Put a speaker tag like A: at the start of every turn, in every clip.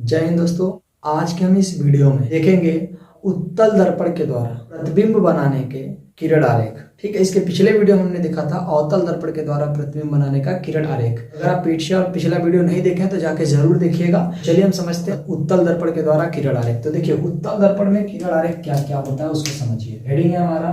A: जय हिंद दोस्तों। आज के हम इस वीडियो में देखेंगे उत्तल दर्पण के द्वारा प्रतिबिंब बनाने के किरण आरेख। ठीक है, इसके पिछले वीडियो में हमने देखा था अवतल दर्पण के द्वारा प्रतिबिंब बनाने का किरण आरेख। अगर आप पीछे और पिछला वीडियो नहीं देखे तो जाके जरूर देखिएगा। चलिए हम समझते हैं उत्तल दर्पण के द्वारा किरण आरेख। तो देखिए, उत्तल दर्पण में किरण आरेख क्या क्या होता है उसको समझिए। हेडिंग है हमारा,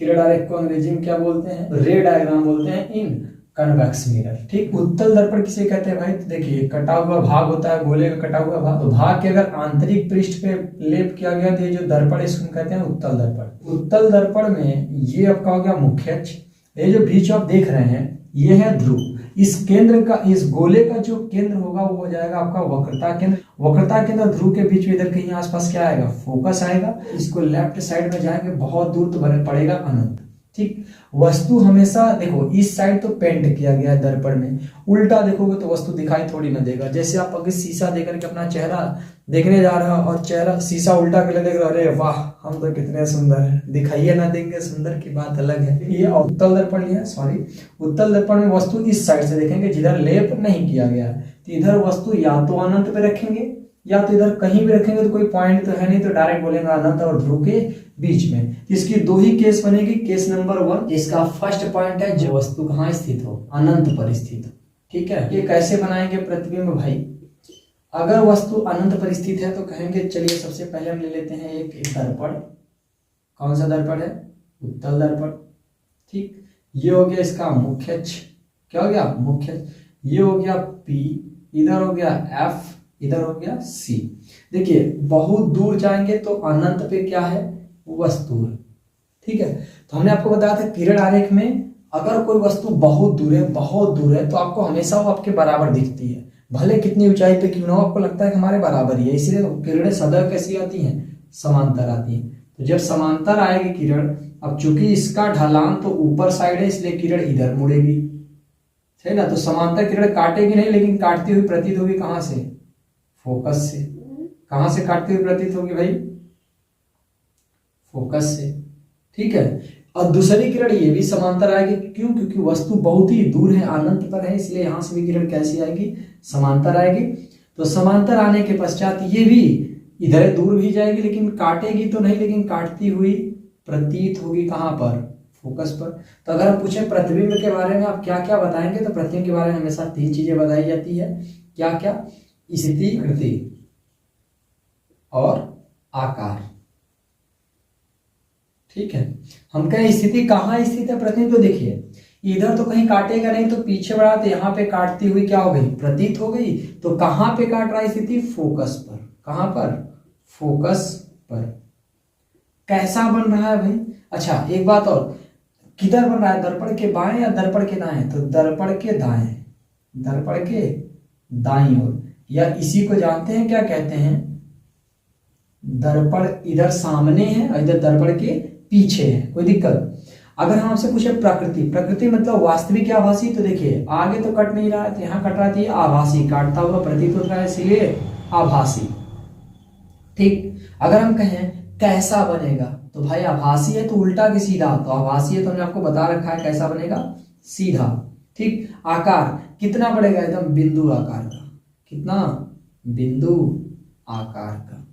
A: किरण आरेख को अंग्रेजी में क्या बोलते हैं? रे डायग्राम बोलते हैं इन कन्वेक्स मिरर। ठीक, उत्तल दर्पण किसे कहते हैं भाई? तो देखिए, कटा हुआ भाग होता है, गोले का कटा हुआ भाग। तो भाग के अगर आंतरिक पृष्ठ पे लेप किया गया तो ये जो दर्पण है इसको कहते हैं उत्तल दर्पण। उत्तल दर्पण में ये आपका हो गया मुख्य अक्ष। ये जो बीच आप देख रहे हैं ये है ध्रुव। इस केंद्र का, इस गोले का जो केंद्र होगा वो हो जाएगा आपका वक्रता केंद्र। वक्रता केंद्र ध्रुव के बीच में इधर कहीं आसपास क्या आएगा? फोकस आएगा। इसको लेफ्ट साइड में जाएंगे बहुत दूर तो बने पड़ेगा अनंत। ठीक, वस्तु हमेशा देखो इस साइड तो पेंट किया गया है दर्पण में, उल्टा देखोगे तो वस्तु दिखाई थोड़ी ना देगा। जैसे आप अगर शीशा देख करके अपना चेहरा देखने जा रहे हो और चेहरा शीशा उल्टा के देख रहे हो, अरे वाह हम तो कितने सुंदर है, दिखाइए ना देंगे सुंदर की बात अलग है। ये उत्तल दर्पण लिया, सॉरी, उत्तल दर्पण में वस्तु इस साइड से देखेंगे जिधर लेप नहीं किया गया है। तो इधर वस्तु या तो अनंत पे रखेंगे या तो इधर कहीं भी रखेंगे, तो कोई पॉइंट तो है नहीं, तो डायरेक्ट बोलेंगे अनंत और ध्रुव के बीच में। इसकी दो ही केस बनेगी। केस नंबर 1, इसका फर्स्ट पॉइंट है जो वस्तु कहाँ स्थित हो? अनंत पर स्थित हो। ठीक है, ये कैसे बनाएंगे प्रतिबिंब भाई? अगर वस्तु अनंत पर स्थित है तो कहेंगे, चलिए सबसे पहले हम ले लेते हैं एक दर्पण। कौन सा दर्पण है? उत्तल दर्पण। ठीक, ये हो गया इसका मुख्य अक्ष। क्या हो गया? मुख्य अक्ष। ये हो गया P, इधर हो गया F, इधर हो गया C। देखिए, बहुत दूर जाएंगे तो अनंत पे क्या है? वस्तु है। ठीक है, तो हमने आपको बताया था किरण आरेख में अगर कोई वस्तु बहुत दूर है, बहुत दूर है, तो आपको हमेशा वो आपके बराबर दिखती है, भले कितनी ऊंचाई पे क्यों ना हो, आपको लगता है कि हमारे बराबर ही है। इसलिए किरणें सदैव कैसी आती हैं? समांतर आती हैं। तो जब समांतर आएगी किरण, अब चूंकि इसका ढलान तो ऊपर साइड है इसलिए किरण इधर मुड़ेगी, है ना। तो समांतर किरण काटेगी नहीं, लेकिन काटती हुई प्रतीत होगी कहां से? फोकस से। कहां से काटती हुई प्रतीत होगी भाई? फोकस से। ठीक है, और दूसरी किरण ये भी समांतर आएगी। क्यों? क्योंकि वस्तु बहुत ही दूर है, अनंत पर है, इसलिए यहां से भी किरण कैसी आएगी? समांतर आएगी। तो समांतर आने के पश्चात ये भी इधर दूर भी जाएगी, लेकिन काटेगी तो नहीं, लेकिन काटती हुई प्रतीत होगी कहां पर? फोकस पर। तो अगर हम पूछे प्रतिबिंब के बारे में आप क्या क्या बताएंगे, तो प्रतिबिंब के बारे में हमेशा 3 चीजें बताई जाती है। क्या क्या? स्थिति, आकृति और आकार। ठीक है, हम कहें स्थिति कहाँ स्थित है प्रतिबिंब? तो देखिए, इधर तो कहीं काटेगा नहीं, तो पीछे बढ़ा तो यहाँ पे काटती हुई क्या हो गई? प्रतीत हो गई। तो कहां पे काट रहा है स्थिति? फोकस पर। कहां पर? फोकस पर। कैसा बन रहा है भाई? अच्छा, एक बात और, किधर बन रहा है? दर्पण के बाएं या दर्पण के दाएं? तो दर्पण के दाएं, दर्पण के दाईं ओर, या इसी को जानते हैं क्या कहते हैं? दर्पण इधर सामने है और इधर दर्पण के पीछे है। कोई दिक्कत? अगर हम आपसे पूछे प्रकृति, प्रकृति मतलब वास्तविक या आभासी, तो देखिए आगे तो कट नहीं रहा है, तो यहाँ कट रहा है, आभासी, काटता हुआ प्रतीत होता है, इसलिए आभासी। ठीक, अगर हम कहें कैसा बनेगा, तो भाई आभासी है तो उल्टा कि सीधा? तो आभासी है तो हमने आपको बता रखा है कैसा बनेगा? सीधा। ठीक, आकार कितना पड़ेगा? एकदम बिंदु आकार का। कितना? बिंदु आकार का।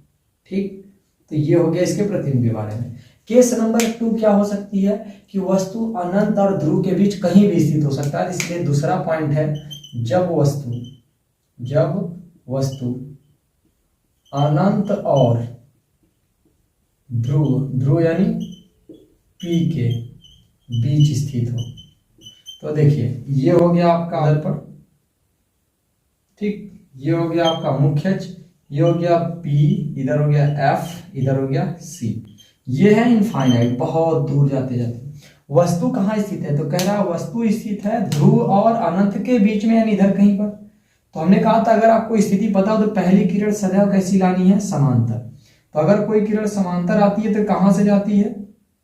A: ठीक, तो ये हो गया इसके प्रतिबिंब के बारे में। केस नंबर 2 क्या हो सकती है? कि वस्तु अनंत और ध्रुव के बीच कहीं भी स्थित हो सकता है, इसलिए दूसरा पॉइंट है जब वस्तु अनंत और ध्रुव यानी P के बीच स्थित हो। तो देखिए, ये हो गया आपका दर्पण। ठीक, ये हो गया आपका मुख्य अक्ष, ये हो गया P, इधर हो गया F, इधर हो गया C। ये है इनफाइनाइट, बहुत दूर जाते जाते। वस्तु कहाँ स्थित है? तो कह रहा है वस्तु स्थित है ध्रुव और अनंत के बीच में, यानी इधर कहीं पर। तो हमने कहा था अगर आपको स्थिति पता हो तो पहली किरण सदैव कैसी लानी है? समांतर। तो अगर कोई किरण समांतर आती है तो कहां से जाती है?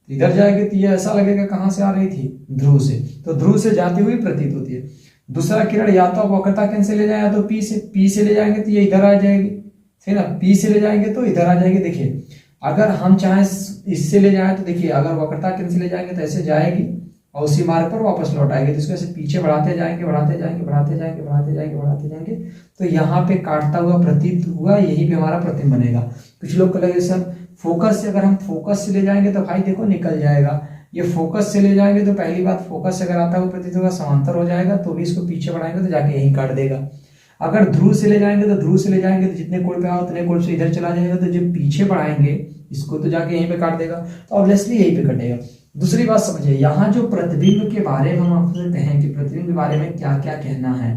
A: इधर जाएगी तो ये ऐसा लगेगा कहां से आ रही थी? ध्रुव से। तो ध्रुव से जाती हुई प्रतीत होती है। दूसरा किरण या तो वक्रता केंद्र से ले जाए या तो P से ले जाएंगे तो ये इधर आ जाएगी, है ना। P से ले जाएंगे तो इधर आ जाएगी। देखिए, अगर हम चाहें इससे ले जाए तो देखिए, अगर वक्रता केंद्र से ले जाएंगे तो ऐसे जाएगी, और उसी मार्ग पर वापस लौट आएगी। तो इसको ऐसे पीछे बढ़ाते जाएंगे बढ़ाते जाएंगे बढ़ाते जाएंगे बढ़ाते जाएंगे बढ़ाते जाएंगे, तो यहाँ पे काटता हुआ प्रतीत हुआ, यही पे हमारा प्रतिबिंब बनेगा। कुछ लोग को लगे सर फोकस से, अगर हम फोकस से ले जाएंगे तो भाई देखो निकल जाएगा, ये फोकस से ले जाएंगे तो पहली बात फोकस से अगर आता हुआ प्रतीत होगा समांतर हो जाएगा, तो भी इसको पीछे बढ़ाएंगे तो जाके यहीं काट देगा। अगर ध्रुव से ले जाएंगे तो ध्रुव से ले जाएंगे तो जितने कोण पे आओ उतने कोण से इधर चला जाएगा, तो जब पीछे बढ़ाएंगे इसको तो जाके यहीं पे काट देगा, तो ऑब्वियसली यहीं पे कटेगा। दूसरी बात समझिए, यहाँ जो प्रतिबिंब के बारे में हम आपसे कहें कि प्रतिबिंब के बारे में क्या क्या कहना है,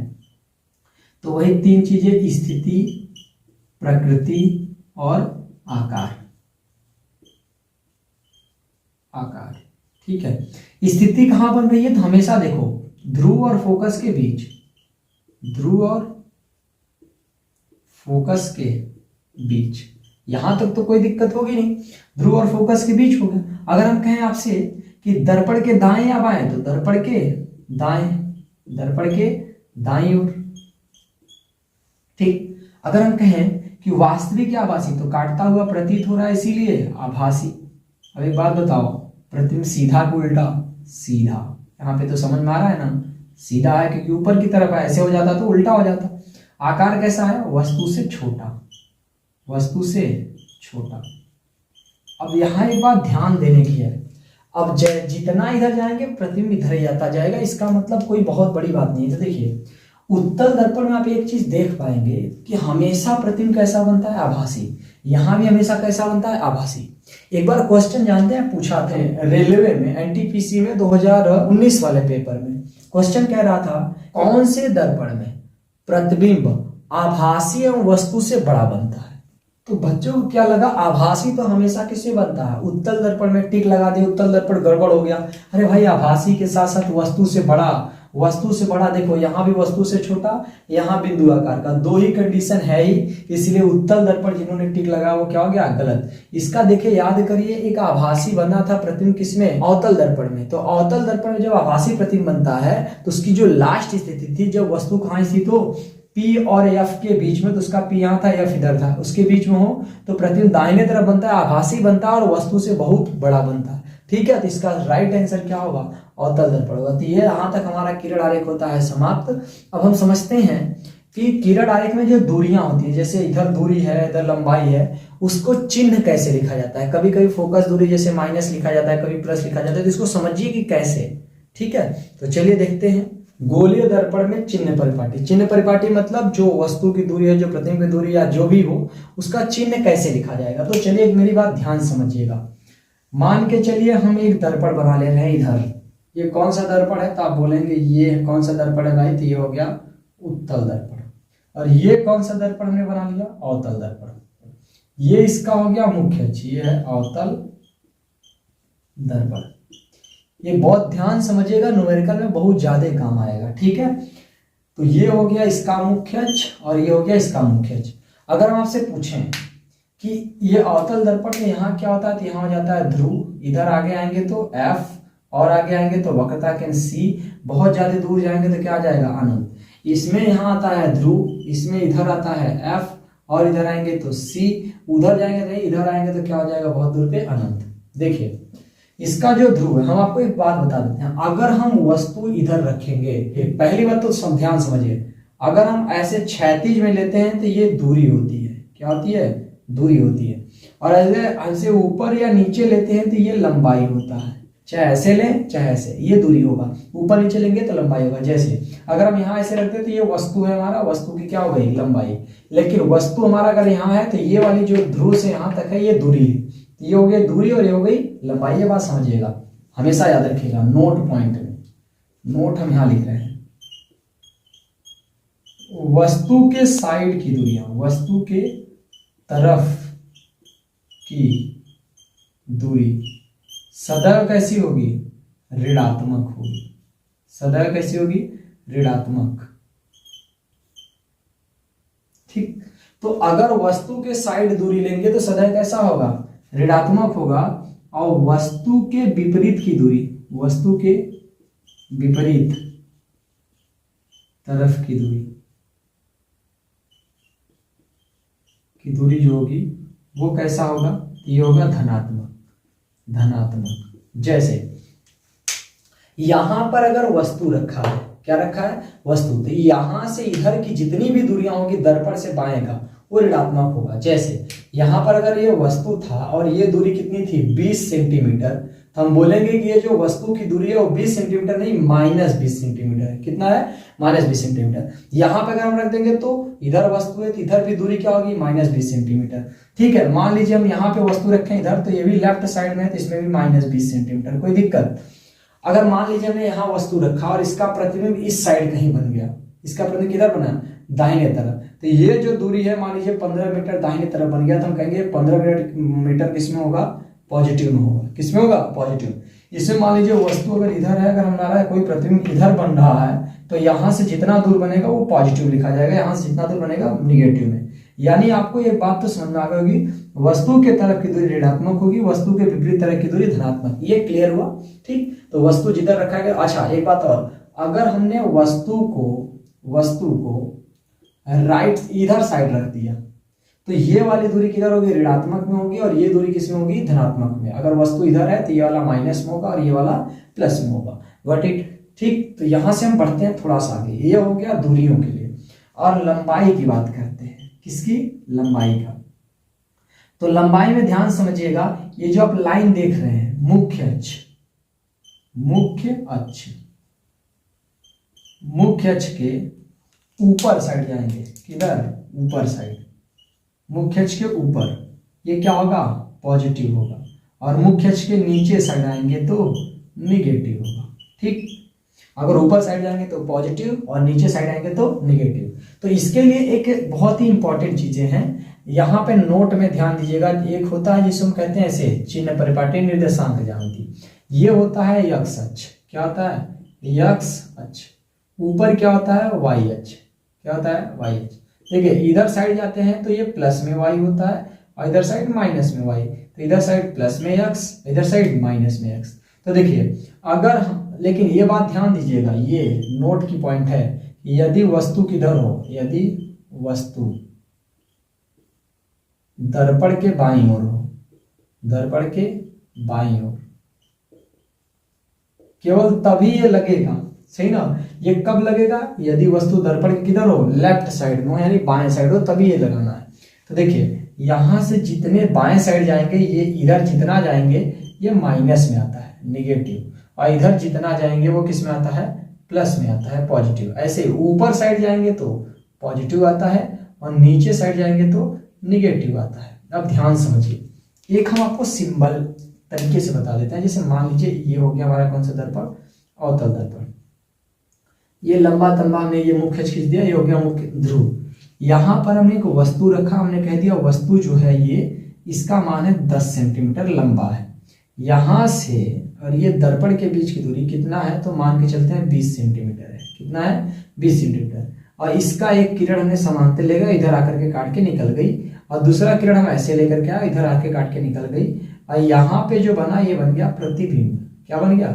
A: तो वही 3 चीजें, स्थिति, प्रकृति और आकार। आकार, ठीक है। स्थिति कहां बन रही है, तो हमेशा देखो ध्रुव और फोकस के बीच, ध्रुव और फोकस के बीच, यहां तक तो कोई दिक्कत होगी नहीं, ध्रुव और फोकस के बीच होगा। अगर हम कहें आपसे कि दर्पण के दाएं या बाएं, तो दर्पण के दाएं, दर्पण के दाईं ओर, ठीक। अगर हम कहें कि वास्तविक या आभासी, तो काटता हुआ प्रतीत हो रहा है इसीलिए आभासी। अब एक बात बताओ, प्रतिबिंब सीधा को उल्टा, सीधा, यहाँ पे तो समझ में आ रहा है ना, सीधा है क्योंकि ऊपर की तरफ है, ऐसे हो जाता तो उल्टा हो जाता। आकार कैसा है, वस्तु से छोटा, वस्तु से छोटा। अब यहाँ एक बात ध्यान देने की है, अब जितना इधर जाएंगे प्रतिबिंब इधर ही आता जाएगा, इसका मतलब कोई बहुत बड़ी बात नहीं है। तो देखिए उत्तल दर्पण में आप एक चीज देख पाएंगे कि हमेशा प्रतिबिंब कैसा बनता है, आभासी। यहां भी हमेशा कैसा बनता है, आभासी। एक बार क्वेश्चन जानते हैं पूछा थे रेलवे में, एनटीपीसी में 2019 वाले पेपर में क्वेश्चन कह रहा था कौन से दर्पण में प्रतिबिंब आभासी एवं वस्तु से बड़ा बनता है। तो बच्चों को क्या लगा, आभासी तो हमेशा किससे बनता है, उत्तल दर्पण में। टिक लगा दिए, उत्तल दर्पण गड़बड़ हो गया। अरे भाई आभासी के साथ साथ वस्तु से बड़ा, वस्तु से बड़ा, देखो यहाँ भी वस्तु से छोटा, यहाँ बिंदु आकार का, 2 ही कंडीशन है ही, इसलिए उत्तल दर्पण जिन्होंने टिक लगाया वो क्या हो गया, गलत। इसका देखिए याद करिए, एक आभासी बना था प्रतिबिंब किसमें, अवतल दर्पण में। तो अवतल दर्पण में जब आभासी प्रतिबिंब बनता है तो उसकी जो लास्ट स्थिति थी, जब वस्तु कहाँ स्थित हो, P और F के बीच में, तो उसका P यहाँ था, F इधर था, उसके बीच में हो तो प्रतिबिंब दाहिने तरफ बनता है, आभासी बनता है और वस्तु से बहुत बड़ा बनता है, ठीक है। तो इसका राइट आंसर क्या होगा, अवतल दर्पण होगा। तो ये यहाँ तक हमारा किरण आरेख होता है समाप्त। अब हम समझते हैं कि किरण आरेख में जो दूरियां होती है, जैसे इधर दूरी है, इधर लंबाई है, उसको चिन्ह कैसे लिखा जाता है। कभी कभी फोकस दूरी जैसे माइनस लिखा जाता है, कभी प्लस लिखा जाता है, तो इसको समझिए कि कैसे, ठीक है। तो चलिए देखते हैं। गोलीय दर्पण में चिन्ह परिपाटी, चिन्ह परिपाटी मतलब जो वस्तु की दूरी है, जो प्रतिबिंब की दूरी या जो भी हो, उसका चिन्ह कैसे लिखा जाएगा। तो चलिए एक मेरी बात ध्यान समझिएगा। मान के चलिए हम एक दर्पण बना ले रहे हैं इधर, ये कौन सा दर्पण है, तो आप बोलेंगे ये कौन सा दर्पण है भाई, तो ये हो गया उत्तल दर्पण। और ये कौन सा दर्पण हमने बना लिया, अवतल दर्पण। ये इसका हो गया मुख्य अक्ष, ये है अवतल दर्पण। ये बहुत ध्यान समझिएगा, न्यूमेरिकल में बहुत ज्यादा काम आएगा, ठीक है। तो ये हो गया इसका मुख्य अक्ष और ये हो गया इसका मुख्य अक्ष। अगर हम आपसे पूछें कि ये अवतल दर्पण में यहाँ क्या होता है, तो यहाँ हो जाता है ध्रुव, इधर आगे आएंगे तो F, और आगे आएंगे तो वक्रता के C, बहुत ज्यादा दूर जाएंगे तो क्या आ जाएगा, अनंत। इसमें यहाँ आता है ध्रुव, इसमें इधर आता है F, और इधर आएंगे तो C, उधर जाएंगे तो इधर आएंगे तो क्या हो जाएगा, बहुत दूर पे अनंत। देखिए इसका जो ध्रुव है, हम आपको एक बात बता देते हैं, अगर हम वस्तु इधर रखेंगे, पहली बात तो ध्यान समझिए, अगर हम ऐसे क्षैतिज में लेते हैं तो ये दूरी होती है, क्या होती है, दूरी होती है। और ऐसे ऊपर या नीचे लेते हैं तो ये लंबाई होता है, चाहे ऐसे लें चाहे ऐसे, ये दूरी होगा। ऊपर नीचे लेंगे तो लंबाई होगा। जैसे अगर हम यहाँ ऐसे रखते हैं तो ये वस्तु है हमारा, वस्तु की क्या हो गई, लंबाई। लेकिन वस्तु हमारा अगर यहाँ है तो ये वाली जो ध्रुव से यहाँ तक है ये दूरी है, ये हो गई दूरी और ये हो गई लंबाई। ये बात समझिएगा, हमेशा याद रखिएगा नोट पॉइंट में, नोट हम यहां लिख रहे हैं, वस्तु के साइड की दूरियां, वस्तु के तरफ की दूरी सदैव कैसी होगी, ऋणात्मक होगी। सदैव कैसी होगी, ऋणात्मक, ठीक। तो अगर वस्तु के साइड दूरी लेंगे तो सदैव कैसा होगा, ऋणात्मक होगा। और वस्तु के विपरीत की दूरी, वस्तु के विपरीत तरफ की दूरी जो होगी वो कैसा होगा, ये होगा धनात्मक, धनात्मक। जैसे यहां पर अगर वस्तु रखा है, क्या रखा है, वस्तु, तो यहां से इधर की जितनी भी दूरियां होगी दर्पण से बाएं का वो ऋणात्मक होगा। जैसे यहां पर अगर ये वस्तु था और ये दूरी कितनी थी 20 सेंटीमीटर, तो हम बोलेंगे कि ये जो वस्तु की दूरी है वो 20 सेंटीमीटर नहीं -20 सेंटीमीटर है। कितना है, -20 सेंटीमीटर। यहां पर अगर हम रख देंगे तो इधर वस्तु है तो इधर भी दूरी क्या होगी, -20 सेंटीमीटर। ठीक है, मान लीजिए हम यहाँ पे वस्तु रखें इधर, तो ये भी लेफ्ट साइड में है तो इसमें भी -20 सेंटीमीटर, कोई दिक्कत। अगर मान लीजिए हमने यहाँ वस्तु रखा और इसका प्रतिबिंब इस साइड कहीं बन गया, इसका प्रतिबिंब किधर बना, दाहिने तरफ, तो ये जो दूरी है मान लीजिए 15 मीटर दाहिने तरफ बन गया, तो हम कहेंगे 15 मीटर किसमें होगा, पॉजिटिव में होगा। किसमें होगा, पॉजिटिव। इसमें मान लीजिए वस्तु अगर इधर है, अगर हमारा कोई प्रतिबिंब इधर बन रहा है तो यहाँ से जितना दूर बनेगा वो पॉजिटिव लिखा जाएगा, यहाँ से जितना दूर बनेगा निगेटिव में। यानी आपको एक बात तो समझ में आ गई, वस्तु के तरफ की दूरी ऋणात्मक होगी, वस्तु के विपरीत तरफ की दूरी धनात्मक। ये क्लियर हुआ। ठीक, तो वस्तु जिधर रखा गया। अच्छा एक बात और, अगर हमने वस्तु को राइट इधर साइड रख दिया तो ये वाली दूरी किधर होगी, ऋणात्मक में होगी, और ये दूरी किसमें होगी, धनात्मक में। अगर वस्तु इधर है तो ये वाला माइनस में होगा और ये वाला प्लस में होगा। Got it. ठीक, तो यहां से हम बढ़ते हैं थोड़ा सा आगे। ये हो गया दूरियों के लिए, और लंबाई की बात करते हैं। किसकी, लंबाई का। तो लंबाई में ध्यान समझिएगा, ये जो आप लाइन देख रहे हैं, मुख्य अक्ष के ऊपर साइड जाएंगे। किधर, ऊपर साइड, मुख्य अक्ष के ऊपर, ये क्या होगा, पॉजिटिव होगा, और मुख्य अक्ष के नीचे साइड आएंगे तो निगेटिव होगा। ठीक, अगर ऊपर साइड जाएंगे तो पॉजिटिव और नीचे साइड आएंगे तो निगेटिव। तो इसके लिए एक बहुत ही इंपॉर्टेंट चीजें हैं, यहाँ पे नोट में ध्यान दीजिएगा। एक होता है जिसे हम कहते हैं ऐसे चिन्ह परिपाटी निर्देशांक ज्यामिति, ये होता है x अक्ष। क्या होता है, x अक्ष। ऊपर क्या होता है, y अक्ष। क्या होता है, y अक्ष। देखिए इधर साइड जाते हैं तो ये प्लस में y होता है, और इधर साइड माइनस में y। तो इधर साइड प्लस में x, इधर साइड माइनस में x। तो देखिए अगर, लेकिन ये बात ध्यान दीजिएगा, ये नोट की पॉइंट है, यदि वस्तु किधर हो, यदि वस्तु दर्पण के बाईं ओर हो, दर्पण के बाईं ओर, केवल तभी ये लगेगा। सही ना, ये कब लगेगा, यदि वस्तु दर्पण के किधर हो, लेफ्ट साइड में हो, यानी बाएं साइड हो, तभी ये लगाना है। तो देखिए यहां से जितने बाएं साइड जाएंगे, ये इधर जितना जाएंगे ये माइनस में आता है, निगेटिव, और इधर जितना जाएंगे वो किस में आता है, प्लस में आता है, पॉजिटिव। ऐसे ऊपर साइड जाएंगे तो पॉजिटिव आता है और नीचे साइड जाएंगे तो निगेटिव आता है। अब ध्यान समझिए, एक हम आपको सिंबल तरीके से बता देते हैं। जैसे मान लीजिए ये हो गया हमारा कौन सा दर्पण, अवतल दर्पण। ये लंबा तंबा हमने ये मुख्य खींच दिया, ये हो गया मुख्य ध्रुव। यहां पर हमने एक वस्तु रखा, हमने कह दिया वस्तु जो है ये, इसका मान है 10 सेंटीमीटर लंबा है। यहां से और ये दर्पण के बीच की दूरी कितना है, तो मान के चलते हैं 20 सेंटीमीटर है। कितना है, 20 सेंटीमीटर। और इसका एक किरण हमने समांतर लेगा, इधर आकर के काट के निकल गई, और दूसरा किरण हम ऐसे लेकर के आए, इधर आके काट के निकल गई, और यहाँ पे जो बना ये बन गया प्रतिबिंब। क्या बन गया,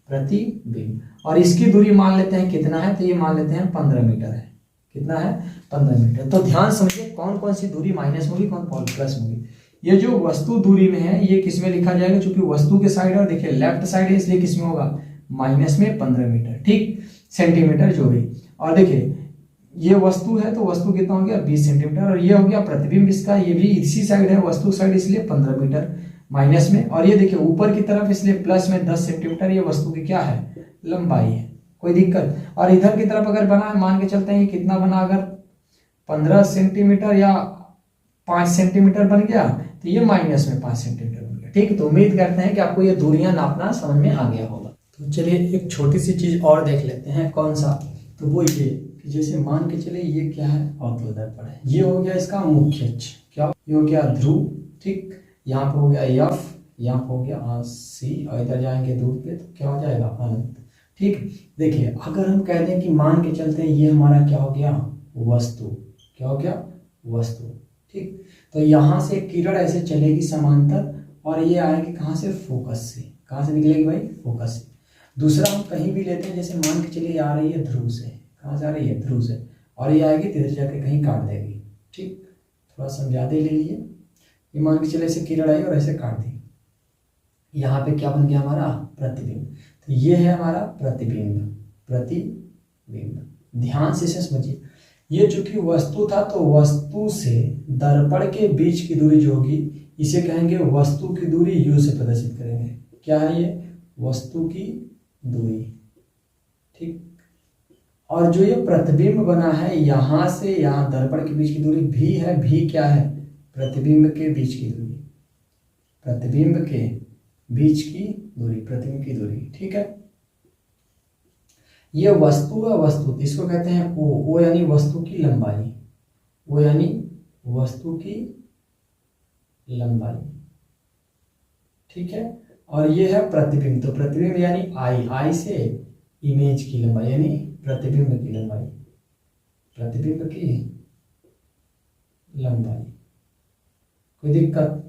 A: प्रतिबिंब। और इसकी दूरी मान लेते हैं कितना है, तो ये मान लेते हैं 15 मीटर है। कितना है, 15 मीटर। तो ध्यान समझिए कौन कौन सी दूरी माइनस होगी, कौन प्लस होगी। ये जो वस्तु दूरी में है ये किसमें लिखा जाएगा, क्योंकि वस्तु के साइड और देखिए लेफ्ट साइड है, इसलिए किसमें होगा, माइनस में 15 मीटर। ठीक, सेंटीमीटर जो भी। और देखिए ये वस्तु है तो वस्तु कितना हो गया, 20 सेंटीमीटर, और ये हो गया प्रतिबिंब इसका, ये भी इसी साइड है, वस्तु साइड, इसलिए 15 मीटर माइनस में। और ये देखिए ऊपर की तरफ, इसलिए प्लस में 10 सेंटीमीटर, ये वस्तु की क्या है, लंबाई है। कोई दिक्कत। और इधर की तरफ अगर बना है, मान के चलते हैं ये कितना बना, अगर 15 सेंटीमीटर या 5 सेंटीमीटर बन गया, तो ये माइनस में 5 सेंटीमीटर बन गया। ठीक, तो उम्मीद करते हैं कि आपको ये दूरियां नापना समझ में आ गया होगा। तो चलिए एक छोटी सी चीज और देख लेते हैं, कौन सा, तो वो ये कि जैसे मान के चले ये क्या है, अवतल दर्पण है, ये हो गया इसका मुख्य अक्ष, क्या ये हो गया ध्रुव। ठीक, यहाँ पे हो गया एफ, यहाँ पे हो गया सी, और इधर जाएंगे दूर पे तो क्या हो जाएगा, अनंत। ठीक, देखिए अगर हम कह दें कि मान के चलते हैं ये हमारा क्या हो गया, वस्तु। क्या हो गया, वस्तु। ठीक, तो यहाँ से किरण ऐसे चलेगी समांतर, और ये आएगी कहाँ से, फोकस से। कहाँ से निकलेगी भाई, फोकस से। दूसरा हम कहीं भी लेते हैं, जैसे मान के चलिए आ रही है ध्रुव से, कहाँ से आ रही है, ध्रुव से, और ये आएगी इधर जाके कहीं काट देगी। ठीक, थोड़ा सा ज्यादा ही ले लिए, ये मान के चले ऐसे किरण आई और ऐसे काट दी, यहाँ पे क्या बन गया हमारा, प्रतिबिंब। तो ये है हमारा प्रतिबिंब। प्रतिबिंब ध्यान से इसे समझिए। ये चूंकि वस्तु था तो वस्तु से दर्पण के बीच की दूरी जो होगी इसे कहेंगे वस्तु की दूरी, यू से प्रदर्शित करेंगे। क्या है ये? वस्तु की दूरी। ठीक। और जो ये प्रतिबिंब बना है यहां से यहां दर्पण के बीच की दूरी भी है। भी क्या है? प्रतिबिंब के बीच की दूरी। प्रतिबिंब के बीच की दूरी, प्रतिबिंब की दूरी। ठीक है। ये वस्तु है, वस्तु इसको कहते हैं ओ यानी वस्तु की लंबाई। ओ यानी वस्तु की लंबाई। ठीक है। और ये है प्रतिबिंब। तो प्रतिबिंब यानी आई से इमेज की लंबाई यानी प्रतिबिंब की लंबाई। प्रतिबिंब की लंबाई। कोई दिक्कत?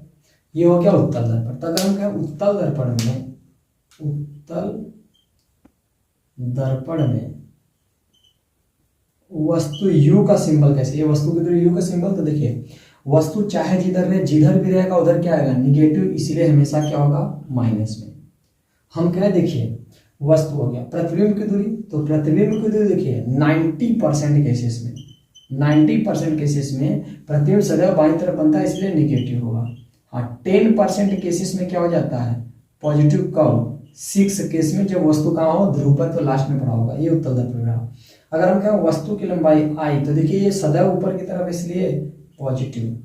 A: ये हो गया उत्तल दर्पण। तो अगर हम कहें उत्तल दर्पण में वस्तु यू का सिंबल कैसे? ये वस्तु की दूरी यू का सिंबल। तो देखिए वस्तु चाहे जिधर भी रहेगा उधर क्या आएगा? निगेटिव, इसीलिए हमेशा क्या होगा? माइनस में। हम कहें देखिए वस्तु हो गया, प्रतिबिंब की दूरी। तो प्रतिबिंब की दूरी देखिए 90% केसेस में, 90% केसेस में प्रतिबिंब सदैव बाईं तरफ बनता है, इसलिए निगेटिव होगा। हाँ 10% केसेस में क्या हो जाता है? पॉजिटिव। कब? 6 केस में जब वस्तु कहाँ हो? ध्रुव पर। तो लास्ट में पड़ा होगा। ये उत्तल दर्पण रहा। अगर हम कहें वस्तु की लंबाई आई तो देखिए ये सदैव ऊपर की तरफ, इसलिए पॉजिटिव।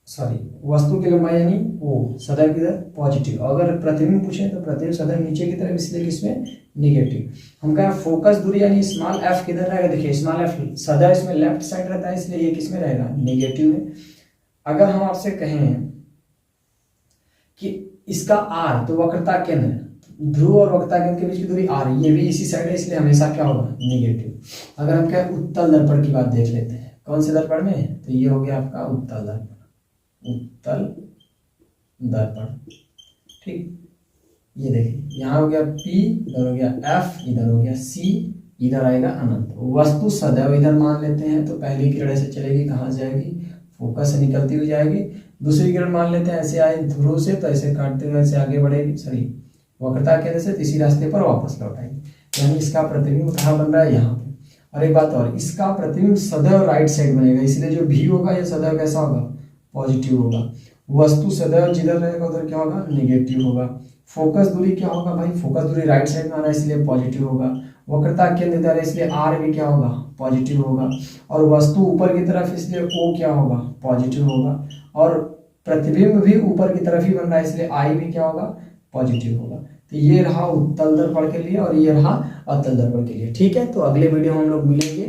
A: सॉरी, वस्तु की लंबाई यानी ओ सदैव किधर? पॉजिटिव। अगर प्रतिबिंब पूछे तो प्रतिबिंब सदैव नीचे की तरफ, इसलिए किसमें? निगेटिव। हम कहें फोकस दूरी यानी स्मॉल एफ किधर रहेगा? देखिए स्मॉल एफ सदैव इसमें लेफ्ट साइड रहता है, इसलिए ये किसमें रहेगा? निगेटिव में। अगर हम आपसे कहें कि इसका आर, तो वक्रता केंद्र, ध्रुव और वक्रता केंद्र के बीच की दूरी आर, ये भी इसी साइड है, इसलिए हमेशा क्या होगा? निगेटिव। अगर हम कहें उत्तल दर्पण की बात देख लेते हैं, कौन से दर्पण में? तो ये हो गया आपका उत्तल दर्पण। उत्तल दर्पण। ठीक। ये देखिए यहाँ हो गया P, इधर हो गया F, इधर हो गया C, इधर आएगा अनंत। वस्तु सदैव इधर मान लेते हैं तो पहली किरण ऐसे चलेगी, कहाँ जाएगी? फोकस से निकलती हुई जाएगी। दूसरी किरण मान लेते हैं ऐसे आए ध्रुव से, तो ऐसे काटते हुए ऐसे आगे बढ़ेगी, सॉरी वक्रता केंद्र से इसी रास्ते पर वापस लौट आएगी। यानी इसका प्रतिबिंब कहाँ बन रहा है? यहाँ पे। और एक बात और, इसका प्रतिबिंब सदैव राइट साइड बनेगा, इसलिए जो भी होगा ये सदैव कैसा होगा? पॉजिटिव होगा। वस्तु सदैव जिधर रहेगा उधर क्या होगा? निगेटिव होगा। फोकस दूरी क्या होगा भाई? फोकस दूरी राइट साइड में आ रहा है, इसलिए पॉजिटिव होगा। वक्रता केंद्र इधर है, इसलिए आर भी क्या होगा? पॉजिटिव होगा। और वस्तु ऊपर की तरफ, इसलिए ओ क्या होगा? पॉजिटिव होगा। और प्रतिबिंब भी ऊपर की तरफ ही बन रहा है, इसलिए आई भी क्या होगा? पॉजिटिव होगा। तो ये रहा उत्तल दर्पण के लिए और ये रहा अवतल दर्पण के लिए। ठीक है। तो अगले वीडियो में हम लोग मिलेंगे,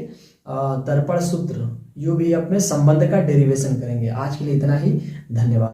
A: दर्पण सूत्र, यू भी अपने संबंध का डेरिवेशन करेंगे। आज के लिए इतना ही, धन्यवाद।